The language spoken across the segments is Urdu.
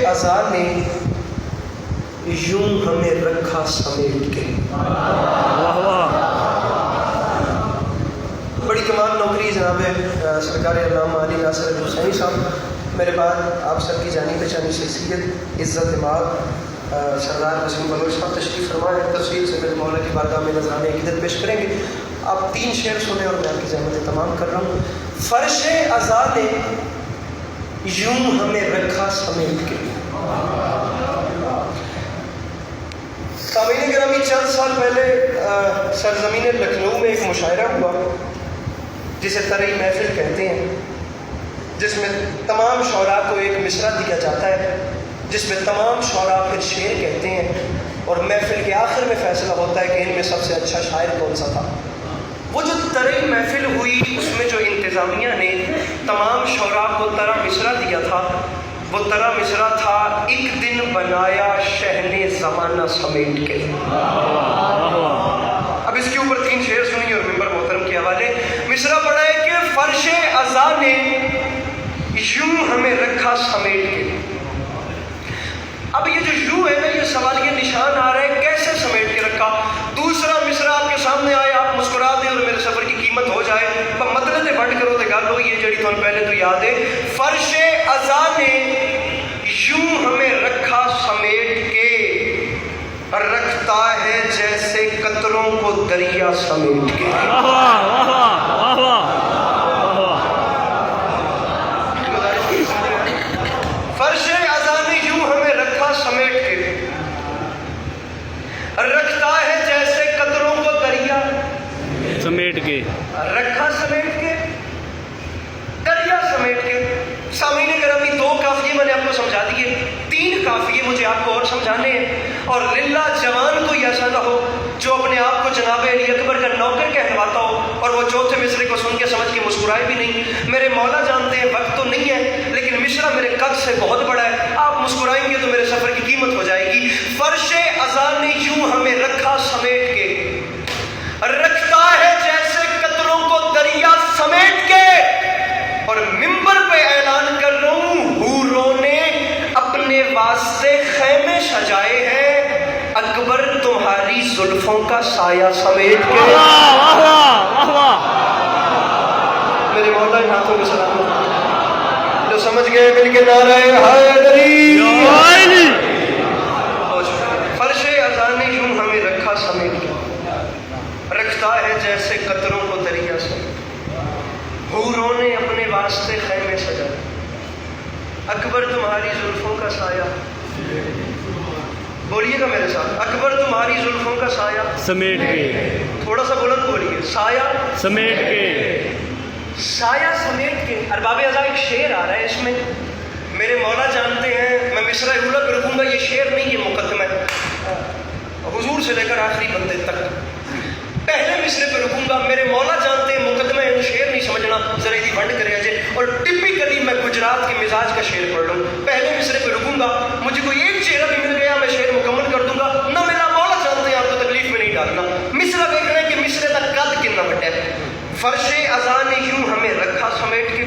ازاں نے یوں ہمیں رکھا سمیٹ کے. واہ واہ. بڑی کمال نوکری جناب سرکار علامہ علی ناصر الحسینی صاحب میرے بعد آپ سب کی جانی پہچانی شخصیت عزت امام سردار وسیم بلوچ صاحب تشریف فرمائے. تفصیل سے میرے مولا کی بارگاہ میں نذرانے عقیدت پیش کریں گے. آپ 3 شعر سنیں اور میں آپ کی زحمتیں تمام کر رہا ہوں. فرش ازاں نے یوں ہمیں رکھا سمیٹ کے. سامعین گرامی، چند سال پہلے سرزمین لکھنؤ میں ایک مشاعرہ ہوا جسے طرئی محفل کہتے ہیں، جس میں تمام شعراء کو ایک مصرع دیا جاتا ہے، جس میں تمام شعراء پھر شعر کہتے ہیں اور محفل کے آخر میں فیصلہ ہوتا ہے کہ ان میں سب سے اچھا شاعر کون سا تھا. وہ جو طرئی محفل ہوئی اس میں جو انتظامیہ نے تمام شعراء کو طرح مصرع دیا تھا، وہ طرح مصرع تھا ایک دن بنایا شہنے زمانہ سمیٹ کے. اب اس کے اوپر 3 شعر سنیے اور ممبر محترم کے حوالے. مصرع پڑھا ہے کہ فرش ازاں نے یوں ہمیں رکھا سمیٹ کے. اب یہ جو یوں ہے نا، یہ سوال یہ نشان آ رہا ہے کیسے سمیٹ کے رکھا. دوسرا مصرع آپ کے سامنے آئے، آپ مسکرا دیں اور میرے سفر کی قیمت ہو جائے. مطلب وٹ کرو تو گل ہو یہ جڑی تھوڑا پہلے تو یاد ہے. فرش ازاں نے یوں ہمیں رکھا سمیٹ کے، رکھتا ہے جیسے قطروں کو دریا سمیٹ کے. فرش ازاں نے یوں ہمیں رکھا سمیٹ کے، رکھتا ہے جیسے قطروں کو دریا سمیٹ کے. رکھا سمیٹ کے، دریا سمیٹ کے. سامعین گرامی 2 قافیے میں نے آپ کو سمجھا دیے، 3 قافیے مجھے آپ کو اور سمجھانے ہیں. اور للہ جوان کوئی ایسا نہ ہو جو اپنے آپ کو جناب علی اکبر کا نوکر کہلواتا ہو اور وہ چوتھے مصرے کو سن کے سمجھ کے مسکرائے بھی نہیں. میرے مولا جانتے ہیں وقت تو نہیں ہے لیکن مصرع میرے قد سے بہت بڑا ہے، آپ مسکرائیں گے تو میرے سفر کی قیمت ہو جائے گی. فرش ازاں نے یوں ہمیں رکھا سمیٹ کے، رکھتا ہے جیسے قطروں کو دریا سمیٹ کے. اور ممبر پہ اعلان کر رہا ہوں، حوروں نے اپنے واسطے خیمے سجائے ہیں، اکبر تمہاری زلفوں کا سایہ سمیٹ کے. میرے مولا ان ہاتھوں کو سلام جو سمجھ گئے مل کے نعرہ حیدری. فرش ازاں نے یوں ہمیں رکھا سمیٹ کے، رکھتا ہے جیسے قطروں کو دریا سے. حوروں نے اپنے واسطے خیمے سجائے، اکبر تمہاری زلفوں کا سایہ. بولیے گا میرے ساتھ، اکبر تمہاری زلفوں کا سایہ سمیٹ کے. تھوڑا سا بلند بولیے، سایہ سمیٹ کے. سایہ سمیٹ کے. ارباب ازاں ایک شعر آ رہا ہے اس میں، میرے مولا جانتے ہیں میں مصرع اولیٰ پہ رکوں گا. یہ شعر نہیں، یہ مقدمہ ہے حضور سے لے کر آخری بندے تک. پہلے مصرے پہ رکوں گا، میرے مولا جانتے ہیں مقدمہ ہے، شعر نہیں سمجھنا ذرا یہ ونڈ کرے جائے. اور ٹپیکلی میں گجرات کے مزاج کا شعر پڑھ لوں. پہلے مصرے پہ رکوں گا، مجھے کوئی ایک چہرہ بھی مل گیا میں شعر مکمل کر دوں گا. نہ میرا مولا جانتے ہیں آپ کو تکلیف میں نہیں ڈالنا. مصرع دیکھنا ہے کہ مصرے کا قد کتنا بڑا ہے. فرش ازاں نے یوں ہمیں رکھا سمیٹ کے،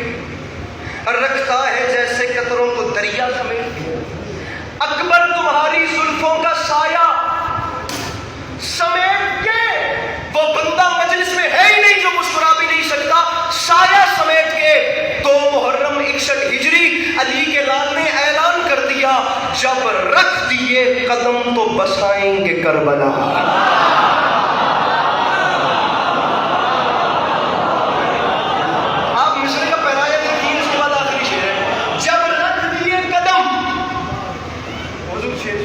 رکھتا ہے جیسے قطروں کو دریا سمیٹ کے. اکبر تمہاری زلفوں کا سایہ سمیٹ کے. وہ بندہ مجلس میں ہے ہی نہیں جو مسکرا بھی نہیں سکتا. سایہ سمیٹ کے 2 محرم 61 ہجری علی کے لال نے اعلان کر دیا، جب رکھ دیے قدم تو بسائیں گے کربلا. آپ مصرے کا پہرایا دیکھیے، اس کے بعد آخری شعر ہے، جب رکھ دیے قدم. حضور شعر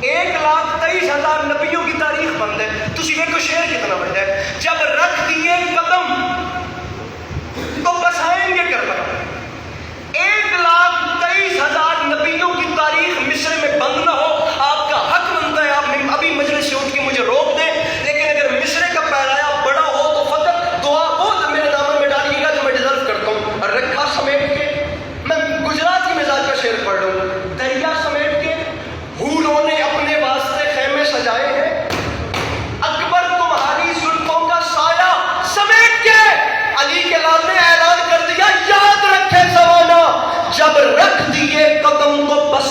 1,23,000 نبیوں کی تاریخ بند ہے. تسی دیکھو شعر کتنا بڑا ہے. جب رکھ دیے قدم تو بسائیں گے کربلا. 1,23,000 نبیوں کی تاریخ مصر میں بند نہ ہو. آپ کا حق بنتا ہے آپ ابھی مجلس سے اٹھ کے مجھے روک دیں، لیکن اگر مصر کا پیرایا بڑا ہو تو فقط دعا بہت میرے دامن میں ڈالیے گا جو میں ڈیزرو کرتا ہوں. رکھا سمیٹ کے، میں گجرات کی مزاج کا شعر پڑھ لوں. دریا سمیٹ کے، حوروں نے اپنے واسطے خیمے سجائے ہیں، اکبر تمہاری زلفوں کا سایہ سمیٹ کے. علی کے لال نے اعلان کر دیا، یاد رکھے زمانہ، جب رکھ دیے قدم تو بس